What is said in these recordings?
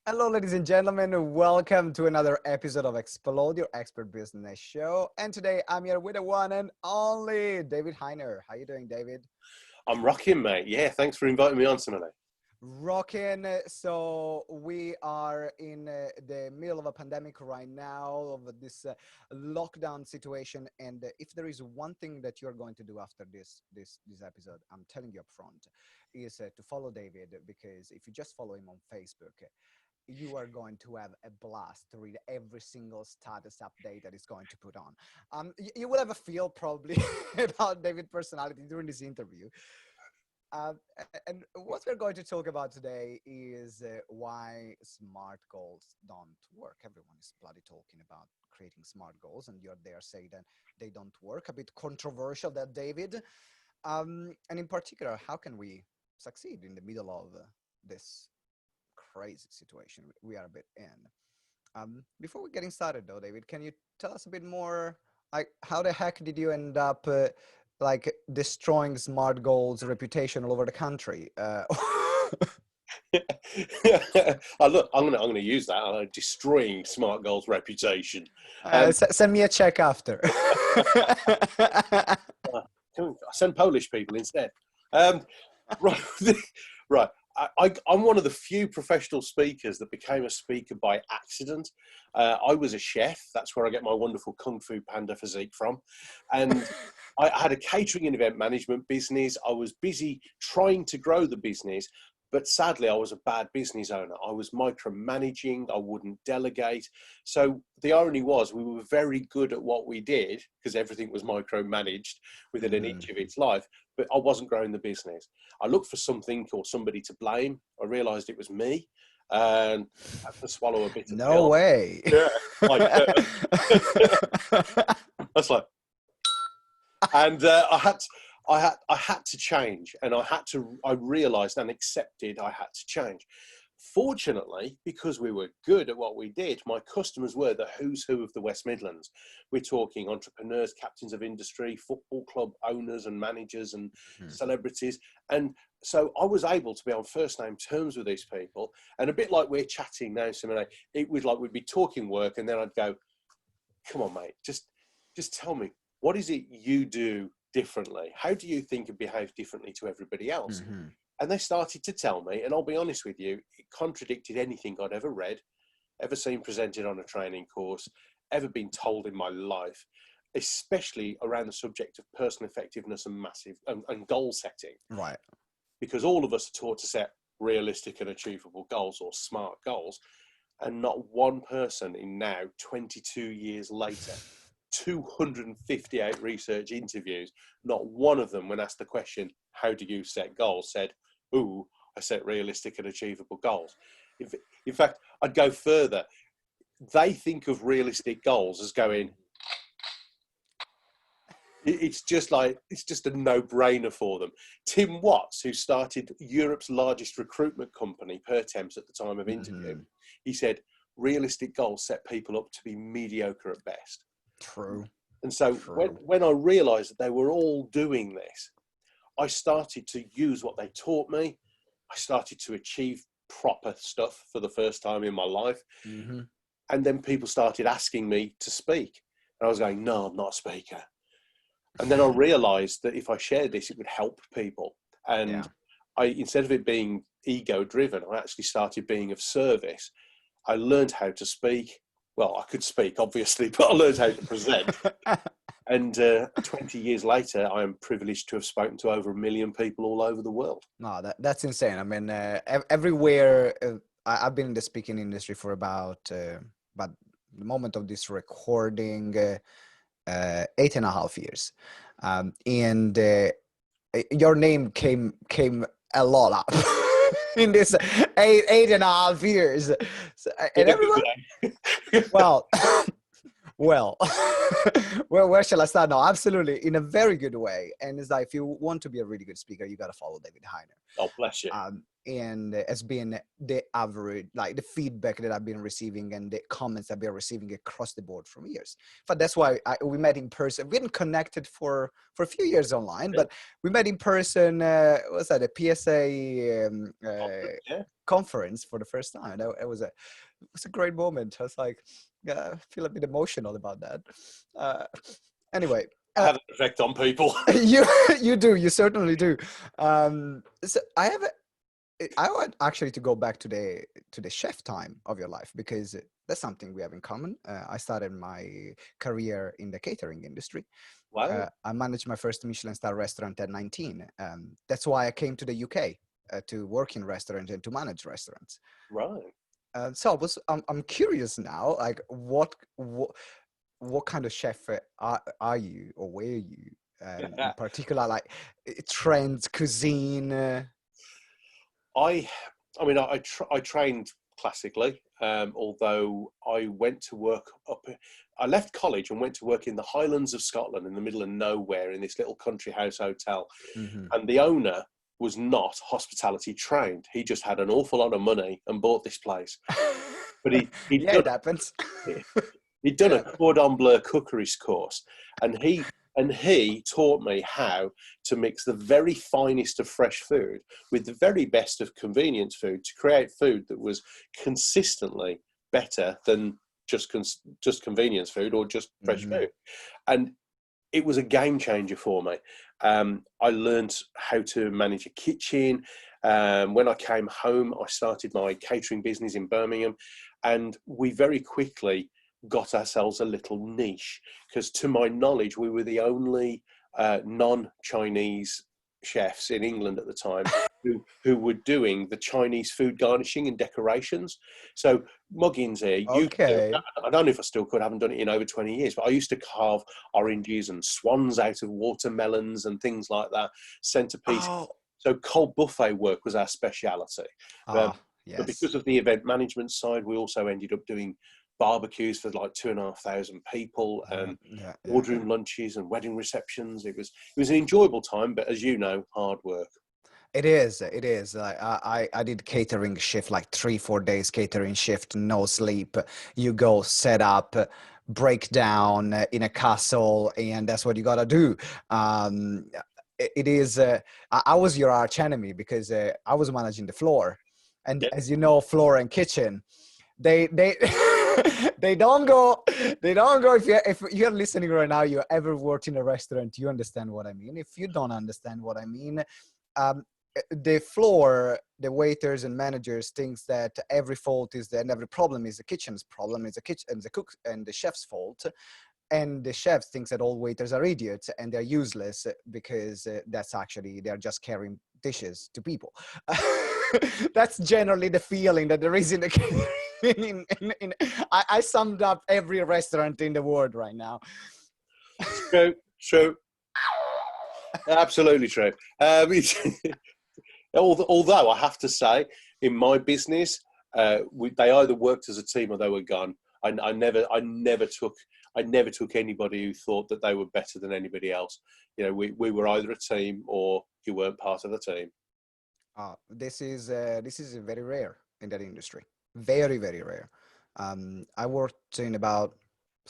Hello, ladies and gentlemen. Welcome to another episode of Explode Your Expert Business Show. And today I'm here with the one and only David Hyner. How you doing, David? I'm rocking, mate. Yeah, thanks for inviting me on, Simone. Rocking. So we are in the middle of a pandemic right now, of this lockdown situation. And if there is one thing that you're going to do after this episode, I'm telling you up front, is to follow David, because if you just follow him on Facebook, you are going to have a blast to read every single status update that he's going to put on. You will have a feel probably about David's personality during this interview. And what we're going to talk about today is why SMART goals don't work. Everyone is bloody talking about creating SMART goals, and you're there saying that they don't work. A bit controversial, that, David. And in particular, how can we succeed in the middle of this crazy situation we are a bit in? Before we getting started though, David, can you tell us a bit more, like, how the heck did you end up like destroying SMART goals reputation all over the country? Look, I'm gonna use that. I'm destroying SMART goals reputation. Send me a check after. Send Polish people instead. Right, right. I'm one of the few professional speakers that became a speaker by accident. I was a chef. That's where I get my wonderful Kung Fu Panda physique from. And I had a catering and event management business. I was busy trying to grow the business, but sadly, I was a bad business owner. I was micromanaging. I wouldn't delegate. So the irony was, we were very good at what we did because everything was micromanaged within an inch of its life, but I wasn't growing the business. I looked for something or somebody to blame. I realized it was me, and I had to swallow a bit of No pill. way. Yeah, that's like, and I had to change, and I realized and accepted I had to change. Fortunately, because we were good at what we did, my customers were the who's who of the West Midlands. We're talking entrepreneurs, captains of industry, football club owners and managers and celebrities. And so I was able to be on first name terms with these people. And a bit like we're chatting now, Simone, it was like we'd be talking work, and then I'd go, come on, mate, just tell me, what is it you do differently? How do you think and behave differently to everybody else? And they started to tell me, and I'll be honest with you, it contradicted anything I'd ever read, ever seen presented on a training course, ever been told in my life, especially around the subject of personal effectiveness and and goal setting. Right. Because all of us are taught to set realistic and achievable goals, or SMART goals, and not one person in now, 22 years later, 258 research interviews, not one of them, when asked the question, how do you set goals, said, ooh, I set realistic and achievable goals. In fact, I'd go further. They think of realistic goals as going, it's just a no-brainer for them. Tim Watts, who started Europe's largest recruitment company, Pertemps, at the time of interview, he said, realistic goals set people up to be mediocre at best. True. And so when I realized that they were all doing this, I started to use what they taught me. I started to achieve proper stuff for the first time in my life. And then people started asking me to speak. And I was going, no, I'm not a speaker. And then I realized that if I shared this, it would help people. And instead of it being ego driven, I actually started being of service. I learned how to speak. Well, I could speak, obviously, but I learned how to present. And 20 years later, I am privileged to have spoken to over 1 million people all over the world. No, that's insane. I mean, everywhere. I've been in the speaking industry for about the moment of this recording, 8.5 years. And your name came a lot up in this 8.5 years. So, and everyone, well, where shall I start now? Absolutely, in a very good way. And it's like, if you want to be a really good speaker, you got to follow David Hyner. Oh, bless you. And it's been the average, like the feedback that I've been receiving and the comments I've been receiving across the board from years. But that's why we met in person. We didn't connected for a few years online, but we met in person. What's that? A PSA conference for the first time. It was a great moment. I was like, yeah, I feel a bit emotional about that. Anyway, I have an effect on people. you do, you certainly do. So I want actually to go back to the chef time of your life, because that's something we have in common. I started my career in the catering industry. Wow. I managed my first Michelin star restaurant at 19. That's why I came to the UK to work in restaurants and to manage restaurants. Right. So I'm curious now, like what kind of chef are you, or were you in particular, like trends, cuisine? I mean, I trained classically, although I went to work I left college and went to work in the Highlands of Scotland in the middle of nowhere in this little country house hotel. Mm-hmm. And the owner was not hospitality trained. He just had an awful lot of money and bought this place. But Yeah, it happens. he'd done Yeah. a cordon bleu cookery course, and he taught me how to mix the very finest of fresh food with the very best of convenience food to create food that was consistently better than just convenience food or just fresh Mm-hmm. food. And it was a game changer for me. I learned how to manage a kitchen. When I came home, I started my catering business in Birmingham, and we very quickly got ourselves a little niche, because to my knowledge, we were the only non-Chinese chefs in England at the time who were doing the Chinese food garnishing and decorations. So muggins here, Okay. I don't know if I still could, I haven't done it in over 20 years, but I used to carve oranges and swans out of watermelons and things like that, centerpiece. Oh. So cold buffet work was our speciality. But Yes. because of the event management side, we also ended up doing barbecues for like 2,500 people, and Yeah. boardroom lunches and wedding receptions. It was an enjoyable time, but as you know, hard work. It is. It is. I did catering shift, like 3-4 days catering shift, no sleep. You go set up, break down in a castle, and that's what you gotta do. It is. I was your arch enemy, because I was managing the floor, and Yeah. as you know, floor and kitchen, they they don't go. They don't go. If you're listening right now, you ever worked in a restaurant, you understand what I mean. If you don't understand what I mean, um, the floor, the waiters and managers thinks that every fault is and every problem is the kitchen's problem, is the kitchen and the cook and the chef's fault, and the chef thinks that all waiters are idiots and they're useless, because that's actually they're just carrying dishes to people. That's generally the feeling that there is in the kitchen. I summed up every restaurant in the world right now. True, absolutely true. Although I have to say, in my business, they either worked as a team or they were gone. I never took anybody who thought that they were better than anybody else. You know, we were either a team or you weren't part of the team. This is very rare in that industry. Very, very rare. I worked in about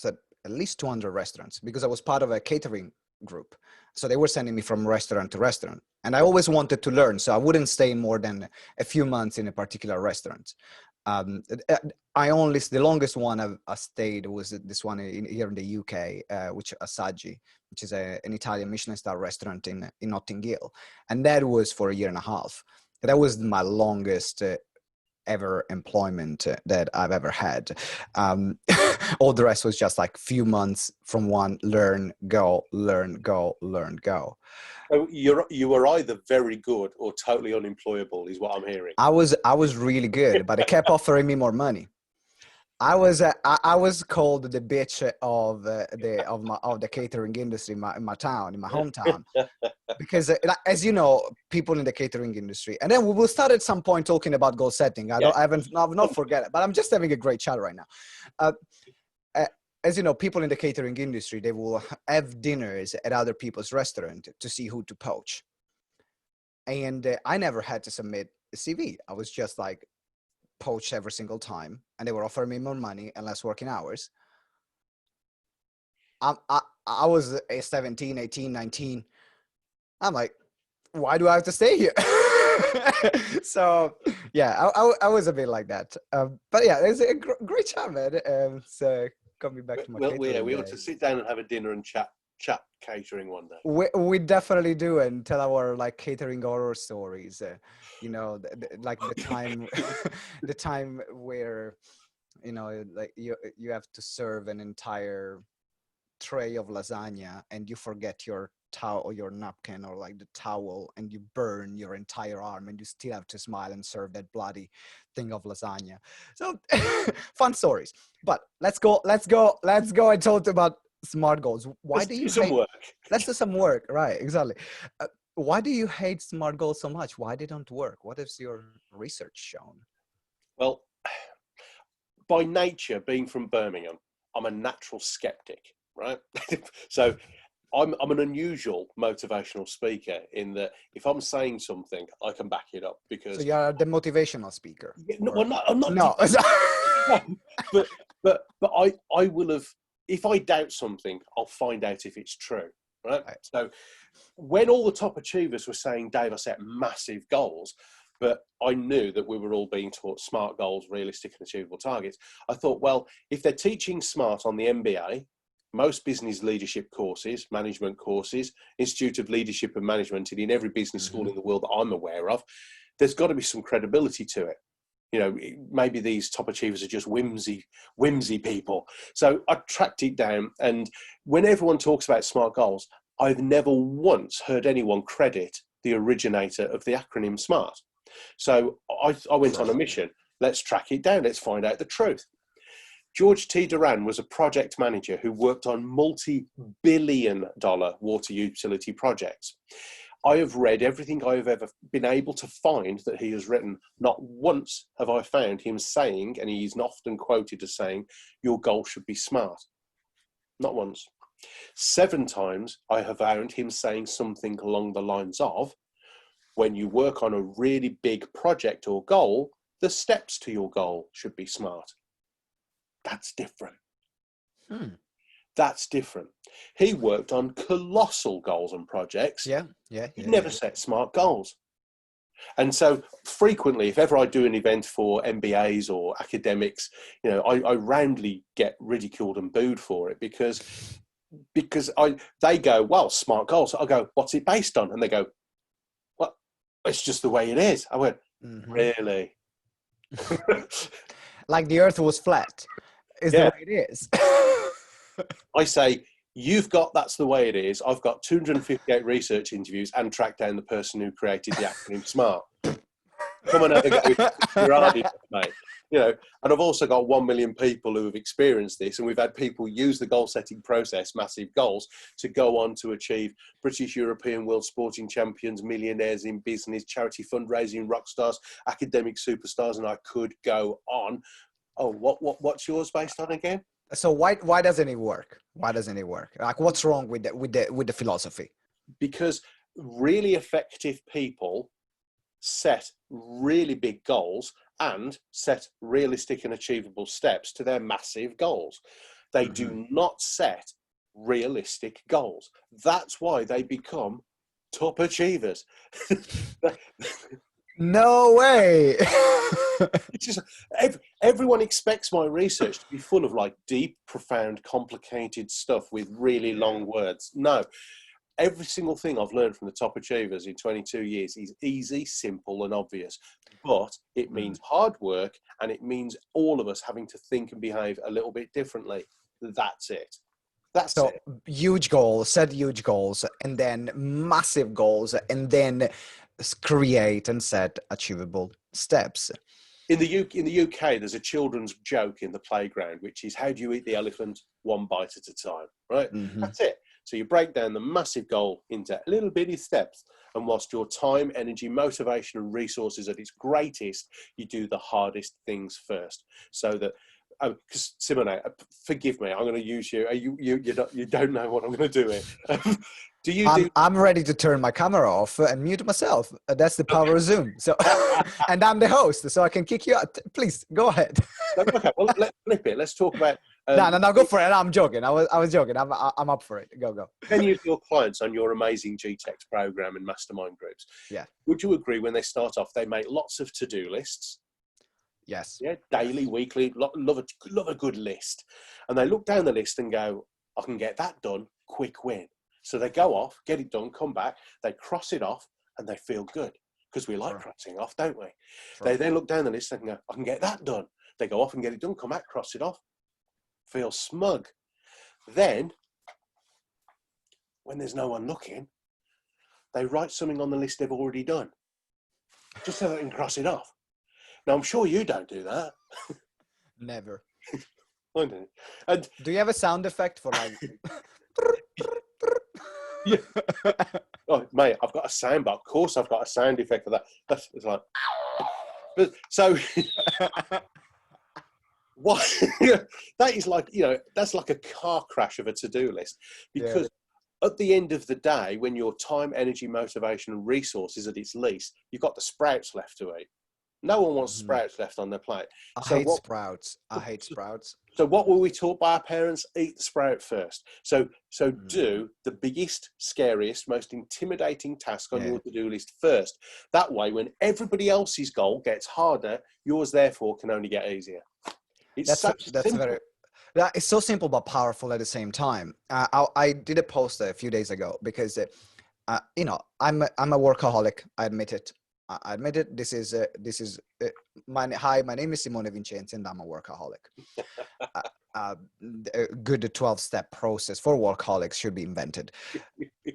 at least 200 restaurants, because I was part of a catering group. So they were sending me from restaurant to restaurant, and I always wanted to learn. So I wouldn't stay more than a few months in a particular restaurant. The longest one I stayed was this one here in the UK, which Assaggi, which is an Italian Michelin star restaurant in Notting Hill. And that was for a year and a half. That was my longest ever employment that I've ever had. All the rest was just like few months from one, learn, go, learn, go, learn, go. So you were either very good or totally unemployable, is what I'm hearing. I was really good, but they kept offering me more money. I was called the bitch of the catering industry in my town, in my hometown, because as you know, people in the catering industry, and then we will start at some point talking about goal setting. I've not forget it, but I'm just having a great chat right now. As you know, people in the catering industry, they will have dinners at other people's restaurant to see who to poach. And I never had to submit a CV. I was just like poached every single time, and they were offering me more money and less working hours. I was 17, 18, 19. I'm like, why do I have to stay here? So yeah, I was a bit like that. But yeah, it's a great chat, man. So coming back to my catering We ought to days. sit down and have a dinner and chat catering one day. We definitely do, and tell our like catering horror stories. You know, like the time, the time where like you have to serve an entire tray of lasagna and you forget your towel or your napkin or like the towel, and you burn your entire arm, and you still have to smile and serve that bloody thing of lasagna. So fun stories. But let's go and talk about smart goals. Why Let's do do you some hate? work. Let's do some work. Right, exactly. Why do you hate smart goals so much? Why they don't work? What has your research shown? Well, by nature, being from Birmingham, I'm a natural skeptic, right? So I'm an unusual motivational speaker in that if I'm saying something, I can back it up because. So you're the motivational speaker. Well, no, I'm not. No. but I will have. If I doubt something, I'll find out if it's true, right? So when all the top achievers were saying, Dave, I set massive goals, but I knew that we were all being taught SMART goals, realistic and achievable targets. I thought, well, if they're teaching SMART on the MBA, most business leadership courses, management courses, Institute of Leadership and Management, and in every business school in the world that I'm aware of, there's got to be some credibility to it. You know, maybe these top achievers are just whimsy people. So I tracked it down, and when everyone talks about SMART goals, I've never once heard anyone credit the originator of the acronym SMART. So I went on a mission. Let's track it down. Let's find out the truth. George T. Duran was a project manager who worked on multi-billion-dollar water utility projects. I have read everything I have ever been able to find that he has written. Not once have I found him saying, and he is often quoted as saying, your goal should be SMART. Not once. 7 times I have found him saying something along the lines of, when you work on a really big project or goal, the steps to your goal should be SMART. That's different. That's different. He worked on colossal goals and projects. Yeah. He never set SMART goals. And so frequently, if ever I do an event for MBAs or academics, you know, I roundly get ridiculed and booed for it because they go, well, SMART goals. I go, what's it based on? And they go, well, it's just the way it is. I went, really? Like the earth was flat is the way it is. I say, that's the way it is. I've got 258 research interviews and tracked down the person who created the acronym SMART. Come and have a go. You're hard enough, mate. You know, and I've also got 1 million people who have experienced this, and we've had people use the goal setting process, massive goals, to go on to achieve British, European, world sporting champions, millionaires in business, charity fundraising, rock stars, academic superstars, and I could go on. Oh, what's yours based on again? So why doesn't it work? Why doesn't it work? Like, what's wrong with the philosophy? Because really effective people set really big goals and set realistic and achievable steps to their massive goals. They do not set realistic goals. That's why they become top achievers. No way. It's just everyone expects my research to be full of like deep, profound, complicated stuff with really long words. No, every single thing I've learned from the top achievers in 22 years is easy, simple, and obvious. But it means hard work, and it means all of us having to think and behave a little bit differently. That's it. That's it. Huge goals, set huge goals, and then massive goals, and then create and set achievable steps. In the UK, there's a children's joke in the playground, which is, how do you eat the elephant? One bite at a time, right? That's it. So you break down the massive goal into little bitty steps. And whilst your time, energy, motivation, and resources at its greatest, you do the hardest things first. So that, because Simone, forgive me, I'm going to use you. You don't know what I'm going to do here. I'm ready to turn my camera off and mute myself. That's the power of Zoom. So, and I'm the host, so I can kick you out. Please go ahead. Okay, well, let's flip it. Let's talk about No, go for it. No, I'm joking. I was joking. I'm up for it. Go. Many of your clients on your amazing GTeX program and mastermind groups, Yeah. would you agree when they start off, they make lots of to-do lists? Yes. Yeah, daily, weekly, love a good list. And they look down the list and go, I can get that done, quick win. So they go off, get it done, come back, they cross it off, and they feel good. Because we like crossing off, don't we? They then look down the list and go, I can get that done. They go off and get it done, come back, cross it off, feel smug. Then, when there's no one looking, they write something on the list they've already done, just so they can cross it off. Now, I'm sure you don't do that. Never. I do. And do you have a sound effect for like? Yeah. Oh, mate, I've got a sound, but of course I've got a sound effect for that. It's like, so what? That is like, that's like a car crash of a to-do list, because at the end of the day, when your time, energy, motivation, and resources at its least, you've got the sprouts left to eat. No one wants sprouts left on their plate. I hate sprouts. So what were we taught by our parents? Eat the sprout first. So do the biggest, scariest, most intimidating task on your to-do list first. That way, when everybody else's goal gets harder, yours therefore can only get easier. It's simple. That is so simple but powerful at the same time. I did a post a few days ago because, I'm a workaholic. I admit it. I admit it. This is my name is Simone Vincenzi, and I'm a workaholic. A good 12-step process for workaholics should be invented. And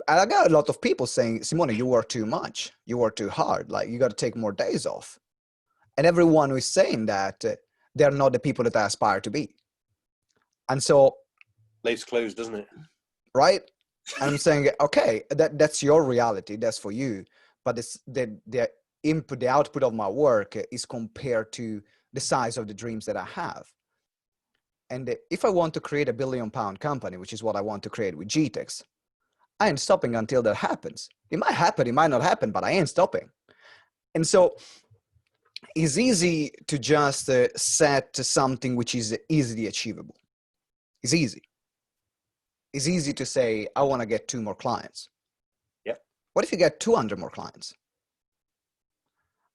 I got a lot of people saying, Simone, you work too much. You work too hard. Like, you got to take more days off. And everyone who is saying that, they're not the people that I aspire to be. And so, leaves clues, doesn't it? Right? And I'm saying, okay, that's your reality. That's for you. But the input, the output of my work is compared to the size of the dreams that I have. And if I want to create a £1 billion company, which is what I want to create with GTeX, I ain't stopping until that happens. It might happen, it might not happen, but I ain't stopping. And so it's easy to just set something which is easily achievable. It's easy. It's easy to say, I want to get 2 more clients. What if you get 200 more clients?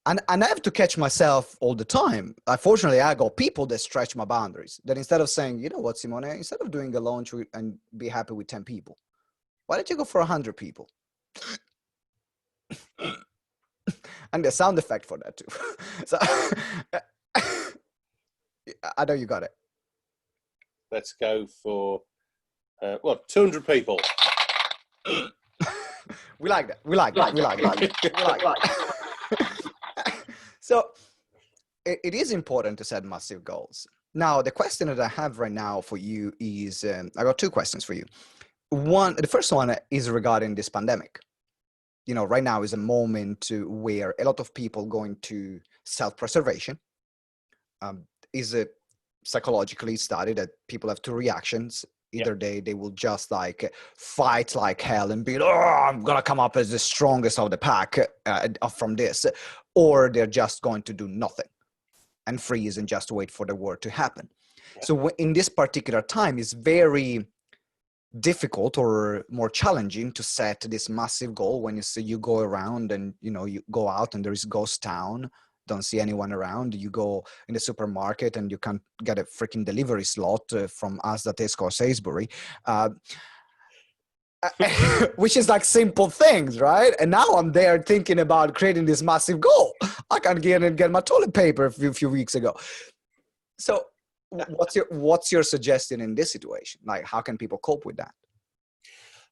And I have to catch myself all the time. Unfortunately, I got people that stretch my boundaries. That instead of saying, you know what, Simone, instead of doing a launch and be happy with 10 people, why don't you go for 100 people? And the sound effect for that too. So I know you got it. Let's go for 200 people. We like that. So it is important to set massive goals. Now, the question that I have right now for you is, I got 2 questions for you. The first one is regarding this pandemic. Right now is a moment where a lot of people going to self-preservation. Is psychologically studied that people have 2 reactions. Either they will just like fight like hell and be, I'm going to come up as the strongest of the pack from this, or they're just going to do nothing and freeze and just wait for the war to happen. So in this particular time, it's very difficult or more challenging to set this massive goal when you go around and, you go out and there is ghost town, don't see anyone around. You go in the supermarket and you can't get a freaking delivery slot from us at Tesco or Sainsbury, which is like simple things, right? And now I'm there thinking about creating this massive goal. I can't get my toilet paper a few weeks ago. So what's your suggestion in this situation? Like, how can people cope with that?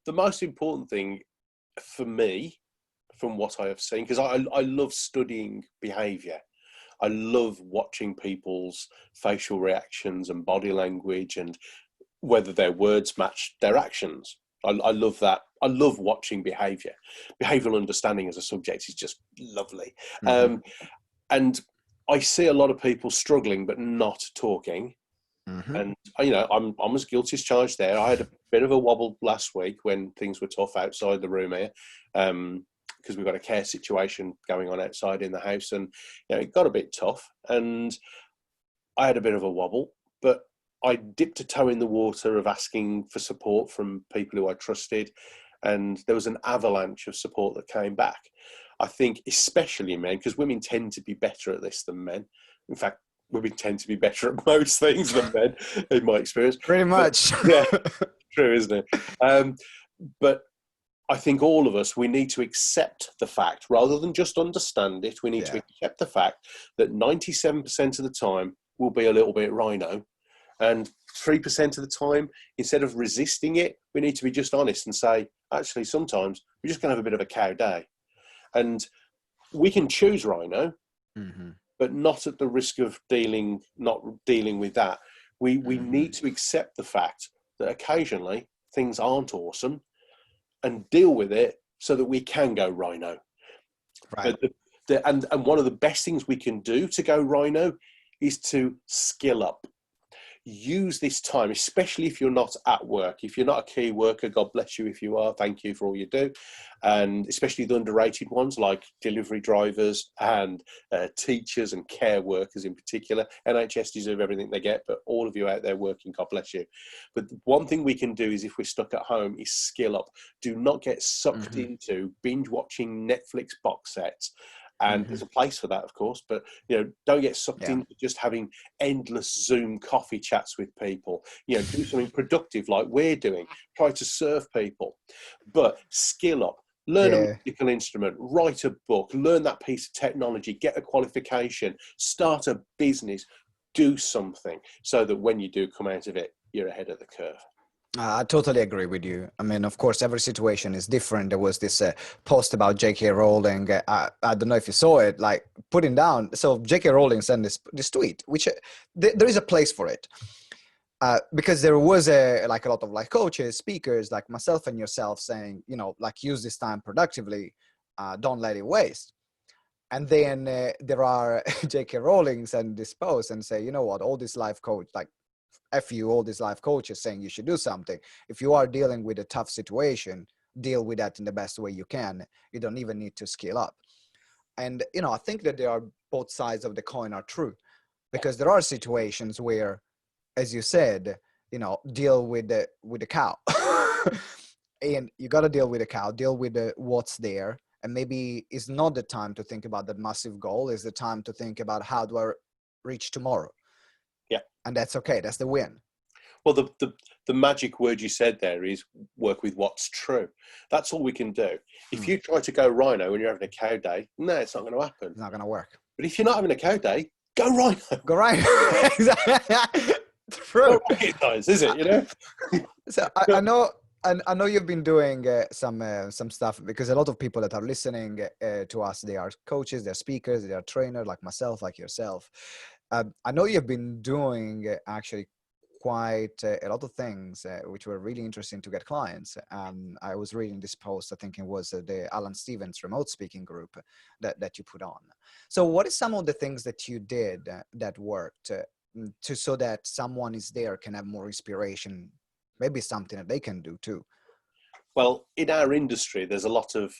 The most important thing for me, from what I have seen, because I love studying behavior. I love watching people's facial reactions and body language and whether their words match their actions. I love that. I love watching behavior. Behavioral understanding as a subject is just lovely. Mm-hmm. And I see a lot of people struggling but not talking. Mm-hmm. And I'm as guilty as charged there. I had a bit of a wobble last week when things were tough outside the room here, because we've got a care situation going on outside in the house, and it got a bit tough, and I had a bit of a wobble. But I dipped a toe in the water of asking for support from people who I trusted, and there was an avalanche of support that came back. I think especially men, because women tend to be better at this than men. In fact, women tend to be better at most things than men, in my experience. Pretty much. But, yeah, true, isn't it? But I think all of us, we need to accept the fact, rather than just understand it, we need to accept the fact that 97% of the time will be a little bit rhino. And 3% of the time, instead of resisting it, we need to be just honest and say, actually, sometimes we're just going to have a bit of a cow day. And we can choose rhino, but not at the risk of not dealing with that. We need to accept the fact that occasionally things aren't awesome and deal with it so that we can go rhino. Right. And one of the best things we can do to go rhino is to skill up. Use this time, especially if you're not at work. If you're not a key worker, God bless you if you are. Thank you for all you do. And especially the underrated ones like delivery drivers and teachers and care workers in particular. NHS deserve everything they get, but all of you out there working, God bless you. But one thing we can do is, if we're stuck at home, is skill up. Do not get sucked into binge watching Netflix box sets. And there's a place for that, of course, but don't get sucked into just having endless Zoom coffee chats with people. Do something productive like we're doing. Try to serve people, but skill up. Learn a musical instrument, write a book, learn that piece of technology, get a qualification, start a business, do something so that when you do come out of it, you're ahead of the curve. I totally agree with you. I mean, of course, every situation is different. There was this post about J.K. Rowling. I don't know if you saw it, like putting down. So J.K. Rowling sent this tweet, which there is a place for it. Because there was a lot of coaches, speakers like myself and yourself saying, use this time productively, don't let it waste. And then there are J.K. Rowling send this post and say, you know what, all this life coach, F you, all these life coaches saying you should do something. If you are dealing with a tough situation, deal with that in the best way you can. You don't even need to skill up. And, I think that there are both sides of the coin are true, because there are situations where, as you said, deal with the cow. And you got to deal with the cow, deal with what's there. And maybe it's not the time to think about that massive goal. It's the time to think about, how do I reach tomorrow? Yeah. And that's okay. That's the win. Well, the magic word you said there is work with what's true. That's all we can do. If you try to go rhino when you're having a cow day, no, it's not going to happen. It's not going to work. But if you're not having a cow day, go rhino. Go rhino. Exactly. True. Rocket science, is it? So I know you've been doing some stuff, because a lot of people that are listening to us, they are coaches, they're speakers, they are trainers like myself, like yourself. I know you've been doing actually quite a lot of things which were really interesting to get clients. I was reading this post, I think it was the Alan Stevens remote speaking group that you put on. So what is some of the things that you did that worked so that someone is there can have more inspiration, maybe something that they can do too? Well, in our industry, there's a lot of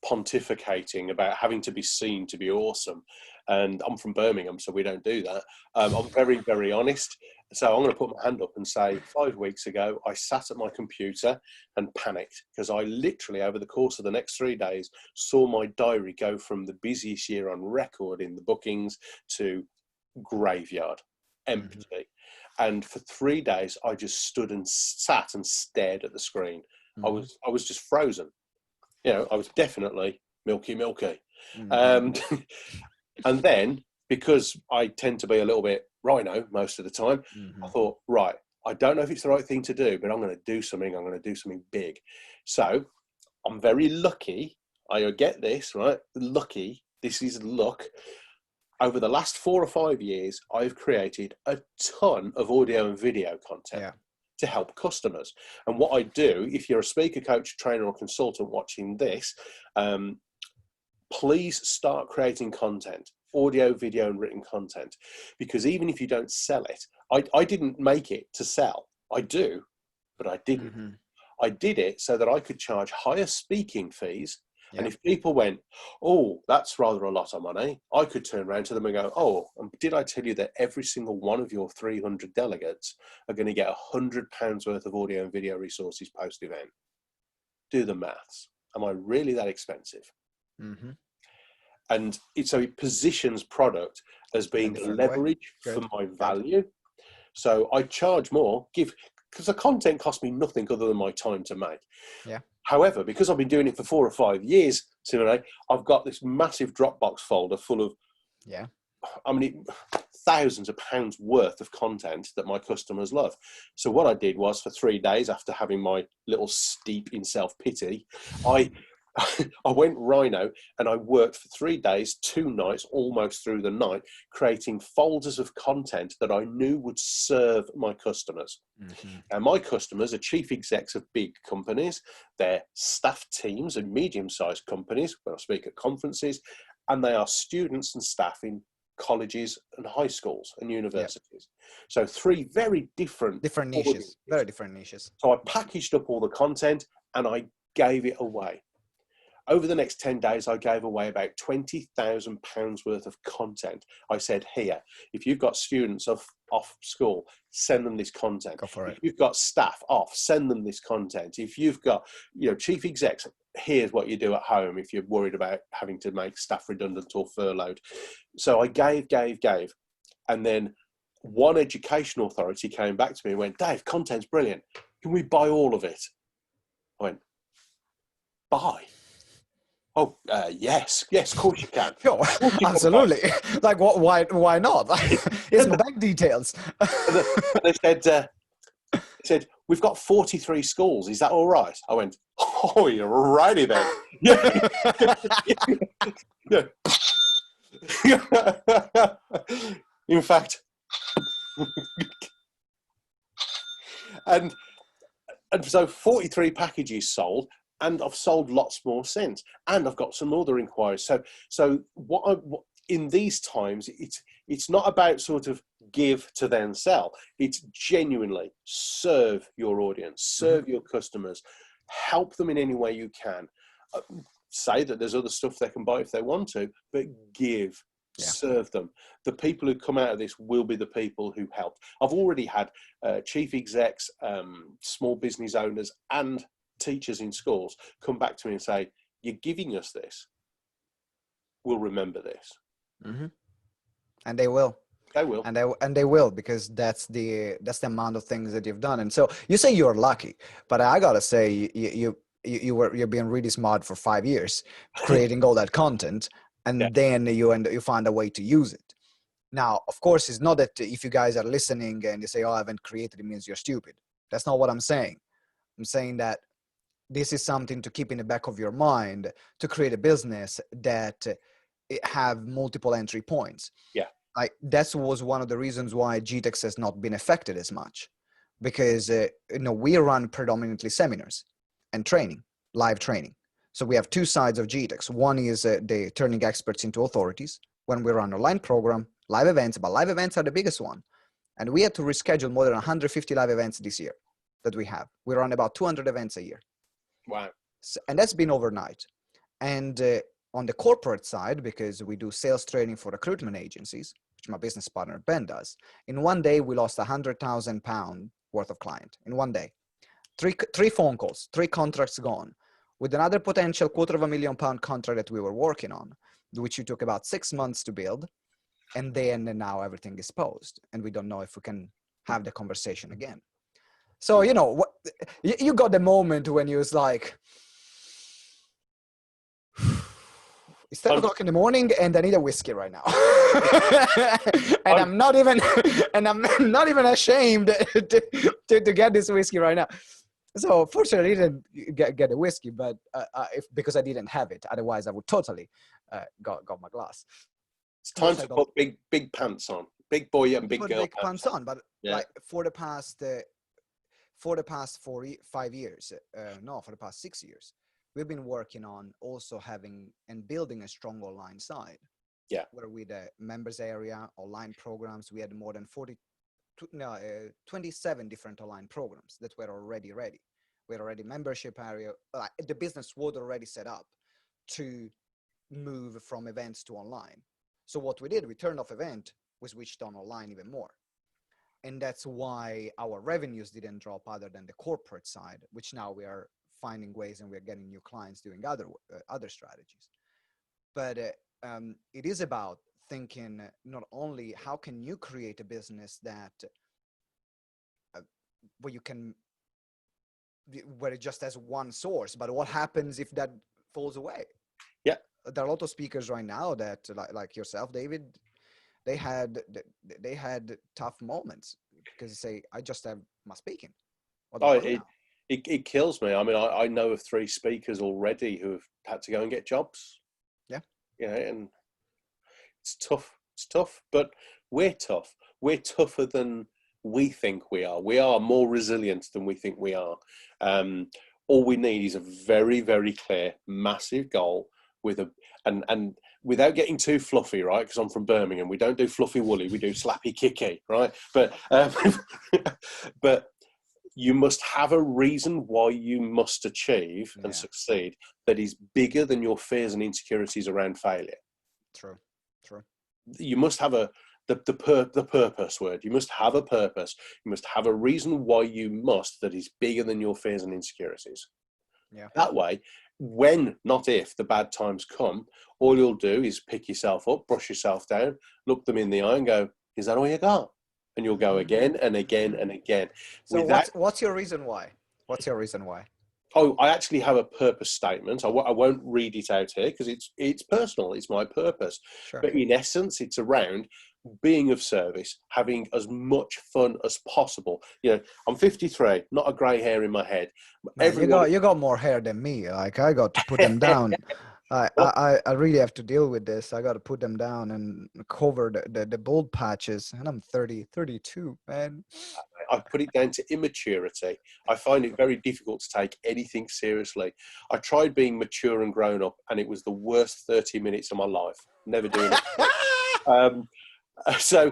pontificating about having to be seen to be awesome. And I'm from Birmingham, so we don't do that. I'm very, very honest. So I'm going to put my hand up and say 5 weeks ago, I sat at my computer and panicked, because I literally, over the course of the next 3 days, saw my diary go from the busiest year on record in the bookings to graveyard, empty. And for 3 days, I just stood and sat and stared at the screen. I was just frozen. I was definitely milky. And then, because I tend to be a little bit rhino most of the time, I thought, right, I don't know if it's the right thing to do, but I'm going to do something. I'm going to do something big. So I'm very lucky. I get this, right? Lucky. This is luck. Over the last 4 or 5 years, I've created a ton of audio and video content to help customers. And what I do, if you're a speaker, coach, trainer, or consultant watching this, please start creating content, audio, video, and written content. Because even if you don't sell it, I didn't make it to sell. I do, but I didn't. I did it so that I could charge higher speaking fees And if people went, oh, that's rather a lot of money, I could turn around to them and go, oh, did I tell you that every single one of your 300 delegates are going to get £100 worth of audio and video resources post-event? Do the maths. Am I really that expensive? Mm-hmm. And so it positions product as being the leverage for my value. So I charge more, because the content costs me nothing other than my time to make. Yeah. However, because I've been doing it for 4 or 5 years, Simone, I've got this massive Dropbox folder full of, thousands of pounds worth of content that my customers love. So what I did was, for 3 days after having my little steep in self-pity, I went rhino and I worked for 3 days, 2 nights, almost through the night, creating folders of content that I knew would serve my customers. Mm-hmm. And my customers are chief execs of big companies, they're staff teams in medium-sized companies when I speak at conferences, and they are students and staff in colleges and high schools and universities. So 3 very different niches, audiences. Very different niches. So I packaged up all the content and I gave it away. Over the next 10 days, I gave away about £20,000 worth of content. I said, here, if you've got students off school, send them this content. Go for it. If you've got staff off, send them this content. If you've got, chief execs, here's what you do at home if you're worried about having to make staff redundant or furloughed. So I gave. And then one education authority came back to me and went, Dave, content's brilliant. Can we buy all of it? I went, buy? Oh, yes, of course you can. Sure, absolutely. Like, why not? Here's my bank details. They said, we've got 43 schools. Is that all right? I went, oh, you're righty then. In fact, and so 43 packages sold. And I've sold lots more since, and I've got some other inquiries. So in these times, it's not about sort of give to then sell. It's genuinely serve your audience, serve your customers, help them in any way you can. Say that there's other stuff they can buy if they want to, but give. Serve them. The people who come out of this will be the people who help. I've already had chief execs, small business owners, and teachers in schools come back to me and say, you're giving us this, we'll remember this. Mm-hmm. And they will. And they will, because that's the amount of things that you've done. And so you say you're lucky, but I gotta say you're being really smart for 5 years creating all that content, and then you find a way to use it. Now, of course, it's not that if you guys are listening and you say, oh, I haven't created, it means you're stupid. That's not what I'm saying. I'm saying that this is something to keep in the back of your mind to create a business that have multiple entry points. Yeah. That was one of the reasons why GTeX has not been affected as much, because we run predominantly seminars and training, live training. So we have 2 sides of GTeX. One is the turning experts into authorities when we run online program, live events, but live events are the biggest one. And we had to reschedule more than 150 live events this year that we have. We run about 200 events a year. Wow. So, and that's been overnight. And on the corporate side, because we do sales training for recruitment agencies, which my business partner Ben does, in one day we lost £100,000 worth of client in one day. Three phone calls, 3 contracts gone, with another potential £250,000 contract that we were working on, which it took about 6 months to build. And then now everything is paused, and we don't know if we can have the conversation again. So, you got the moment when you was like, it's 10 o'clock in the morning and I need a whiskey right now. And I'm not even ashamed to get this whiskey right now. So fortunately I didn't get a whiskey, but because I didn't have it, otherwise I would totally got my glass. It's time to put big pants on, big boy and big girl big pants on. But like for the past 5 years, for the past 6 years, we've been working on also having and building a strong online side. Yeah. Where with the members area, online programs, we had more than 27 different online programs that were already ready. We had already membership area. The business was already set up. to move from events to online. So what we did, we turned off event, we switched on online even more. And that's why our revenues didn't drop other than the corporate side, which now we are finding ways and we're getting new clients doing other strategies. But it is about thinking not only how can you create a business that where you can, where it just has one source, but what happens if that falls away? Yeah. There are a lot of speakers right now that like yourself, David, they had tough moments because they say, I just have my speaking. It kills me. I mean, I know of 3 speakers already who have had to go and get jobs. Yeah. You know, and it's tough. It's tough, but we're tough. We're tougher than we think we are. We are more resilient than we think we are. All we need is a very, very clear, massive goal with and without getting too fluffy, right? Because I'm from Birmingham, we don't do fluffy woolly, we do slappy kicky, right? But but you must have a reason why you must achieve and succeed that is bigger than your fears and insecurities around failure. True. You must have the purpose word. You must have a purpose. You must have a reason why you must that is bigger than your fears and insecurities. Yeah. That way, when, not if, the bad times come, all you'll do is pick yourself up, brush yourself down, look them in the eye and go, is that all you got? And you'll go again and again and again. So what's your reason why? What's your reason why? Oh, I actually have a purpose statement. I won't read it out here because it's personal. It's my purpose. Sure. But in essence, it's around being of service, having as much fun as possible. You know, I'm 53, not a grey hair in my head. Man, you got more hair than me. Like I got to put them down. I really have to deal with this. I got to put them down and cover the bald patches. And I'm 32, man. I put it down to immaturity. I find it very difficult to take anything seriously. I tried being mature and grown up, and it was the worst 30 minutes of my life. Never doing it. So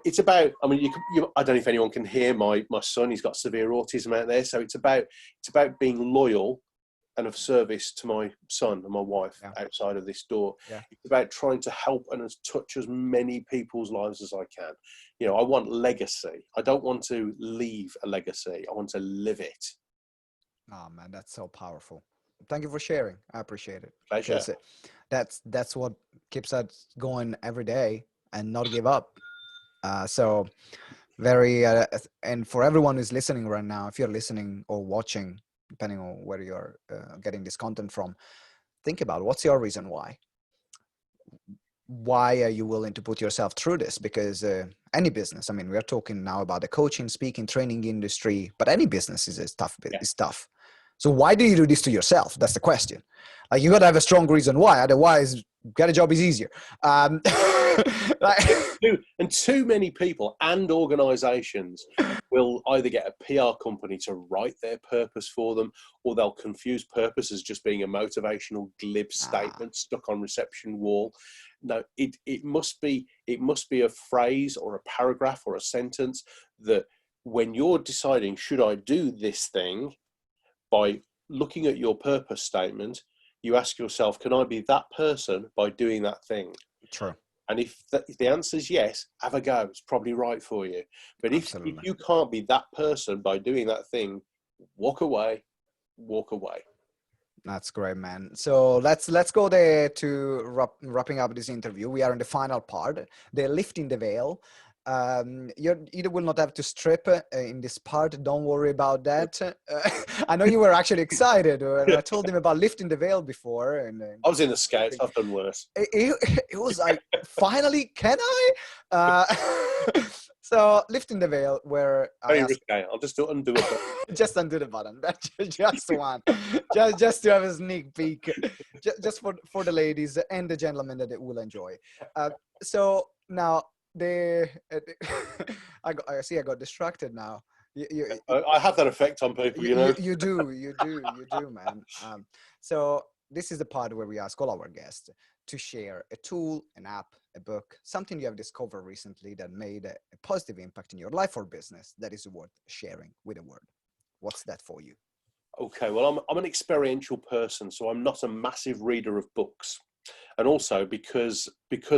it's about. I mean, I don't know if anyone can hear my son. He's got severe autism out there. So it's about being loyal and of service to my son and my wife outside of this door. Yeah. It's about trying to help and touch as many people's lives as I can. You know, I want legacy. I don't want to leave a legacy. I want to live it. Oh man, that's so powerful. Thank you for sharing. I appreciate it. Pleasure. That's what keeps us going every day and not give up. So very, and for everyone who's listening right now, if you're listening or watching, depending on where you're getting this content from, think about what's your reason why. Why are you willing to put yourself through this? Because any business, I mean, we're talking now about the coaching, speaking, training industry, but any business is tough. It's tough. So why do you do this to yourself? That's the question. Like you got to have a strong reason why. Otherwise, get a job is easier. And too many people and organizations will either get a PR company to write their purpose for them, or they'll confuse purpose as just being a motivational glib statement stuck on reception wall. No, it must be a phrase or a paragraph or a sentence that when you're deciding, should I do this thing, by looking at your purpose statement, you ask yourself, can I be that person by doing that thing? True. And if the answer is yes, have a go. It's probably right for you. But if you can't be that person by doing that thing, walk away. Walk away. That's great, man. So let's go there to wrapping up this interview. We are in the final part, the lifting the veil. You will not have to strip in this part. Don't worry about that. I know you were actually excited when I told him about lifting the veil before. And I was in the Scouts. I've done worse. It was like, finally, can I? So lifting the veil, where I'll just undo it. Just undo the button. Just one. just to have a sneak peek. Just for the ladies and the gentlemen that it will enjoy. So now I see I got distracted now. I have that effect on people, you know. You do, man. So this is the part where we ask all our guests to share a tool, an app, a book, something you have discovered recently that made a positive impact in your life or business that is worth sharing with the world. What's that for you? Okay, well, I'm an experiential person, so I'm not a massive reader of books. And also because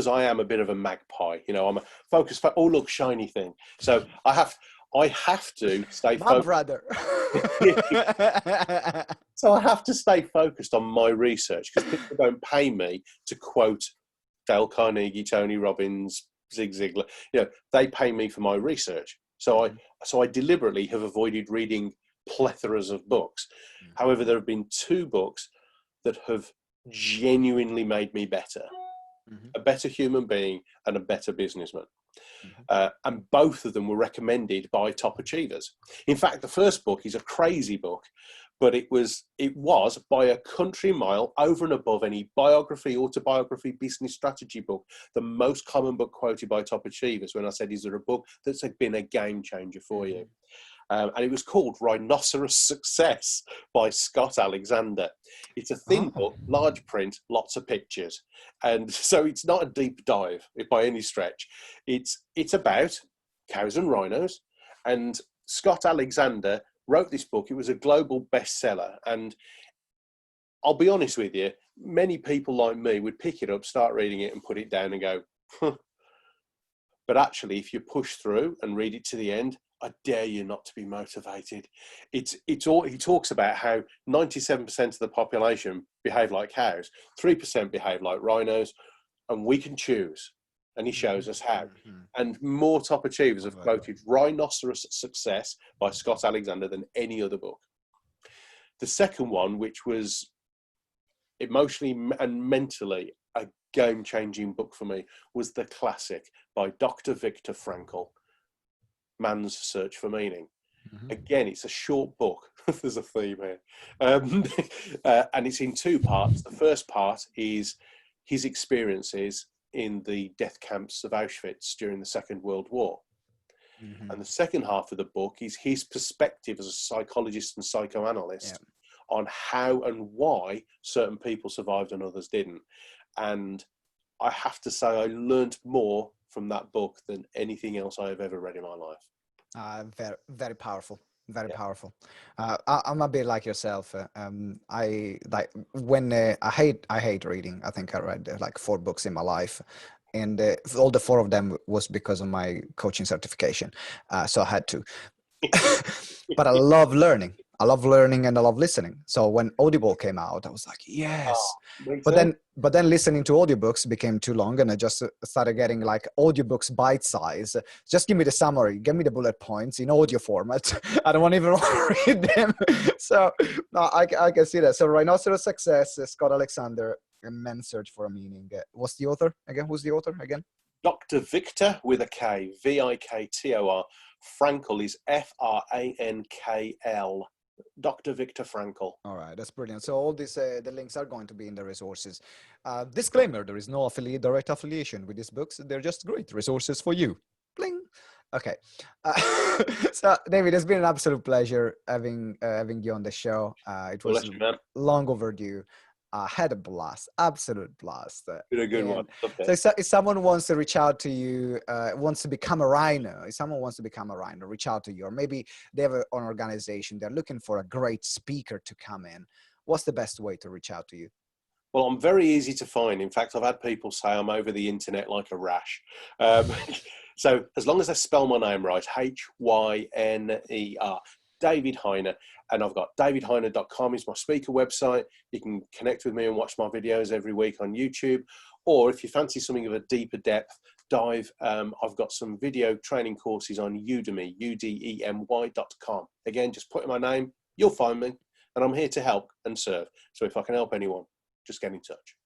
I am a bit of a magpie, I'm a focus. Oh, look, shiny thing. So I have to stay My focused. brother. So I have to stay focused on my research because people don't pay me to quote Dale Carnegie, Tony Robbins, Zig Ziglar. They pay me for my research. So I deliberately have avoided reading plethoras of books. However, there have been 2 books that have genuinely made me better, a better human being and a better businessman. And both of them were recommended by top achievers. In fact, the first book is a crazy book, but it was by a country mile over and above any biography, autobiography, business strategy book, the most common book quoted by top achievers when I said, is there a book that's been a game changer for you? And it was called Rhinoceros Success by Scott Alexander. It's a thin book, large print, lots of pictures. And so it's not a deep dive by any stretch. It's about cows and rhinos. And Scott Alexander wrote this book. It was a global bestseller. And I'll be honest with you, many people like me would pick it up, start reading it and put it down and go, huh. But actually, if you push through and read it to the end, I dare you not to be motivated. It's all, he talks about how 97% of the population behave like cows, 3% behave like rhinos, and we can choose. And he shows us how. And more top achievers have quoted Rhinoceros Success by Scott Alexander than any other book. The second one, which was emotionally and mentally a game-changing book for me, was the classic by Dr. Viktor Frankl, Man's Search for Meaning. Again, it's a short book. There's a theme here. And it's in 2 parts. The first part is his experiences in the death camps of Auschwitz during the Second World War. And the second half of the book is his perspective as a psychologist and psychoanalyst on how and why certain people survived and others didn't. And I have to say, I learned more from that book than anything else I have ever read in my life. Very, very powerful. Very powerful. I'm a bit like yourself. I like when I hate reading. I think I read like 4 books in my life, and all the 4 of them was because of my coaching certification. So I had to. But I love learning. I love learning and I love listening. So when Audible came out, I was like, yes. But then listening to audiobooks became too long, and I just started getting like audiobooks bite size. Just give me the summary, give me the bullet points in audio format. I don't want to even read them. So no, I can see that. So Rhinoceros Success, Scott Alexander, and Men's Search for a Meaning. What's the author again? Who's the author again? Dr. Viktor with a K, Viktor. Frankl is Frankl. Dr. Viktor Frankl. All right, that's brilliant. So all these, the links are going to be in the resources. Disclaimer, there is no direct affiliation with these books. They're just great resources for you. Bling. Okay. So David, it's been an absolute pleasure having you on the show. It was long overdue. Had a blast, absolute blast. Been a good one. Okay. So if someone wants to reach out to you, wants to become a rhino, reach out to you, or maybe they have an organization, they're looking for a great speaker to come in. What's the best way to reach out to you? Well, I'm very easy to find. In fact, I've had people say I'm over the internet like a rash. So as long as I spell my name right, Hyner, David Hyner, and I've got davidhyner.com is my speaker website. You can connect with me and watch my videos every week on YouTube. Or if you fancy something of a deeper depth dive, I've got some video training courses on Udemy, udemy.com. Again, just put in my name, you'll find me, and I'm here to help and serve. So if I can help anyone, just get in touch.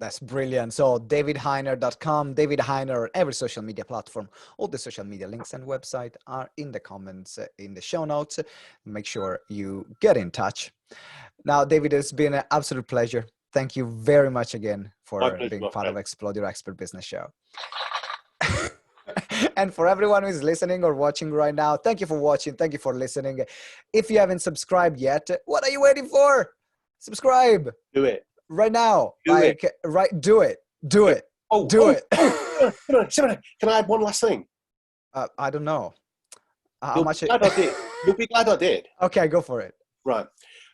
That's brilliant. So davidhyner.com, David Hyner on every social media platform. All the social media links and website are in the comments, in the show notes. Make sure you get in touch. Now, David, it's been an absolute pleasure. Thank you very much again for being part of Explode Your Expert Business Show. And for everyone who is listening or watching right now, thank you for watching. Thank you for listening. If you haven't subscribed yet, what are you waiting for? Subscribe. Do it. Right now, do it. Simone, can I add one last thing? I don't know. You'll be glad I did. Okay, go for it. Right.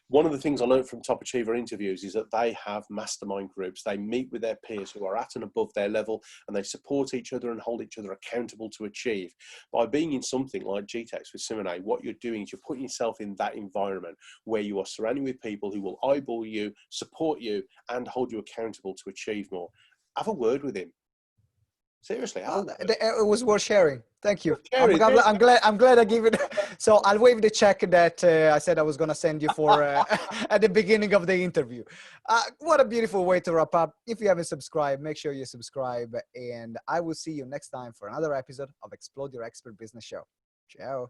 One of the things I learned from top achiever interviews is that they have mastermind groups. They meet with their peers who are at and above their level, and they support each other and hold each other accountable to achieve. By being in something like GTeX with Simone, what you're doing is you're putting yourself in that environment where you are surrounded with people who will eyeball you, support you, and hold you accountable to achieve more. Have a word with him. Seriously, it was worth sharing. Thank you. Jerry, I'm glad I gave it. So I'll waive the check that I said I was going to send you for at the beginning of the interview. What a beautiful way to wrap up. If you haven't subscribed, make sure you subscribe, and I will see you next time for another episode of Explode Your Expert Business Show. Ciao.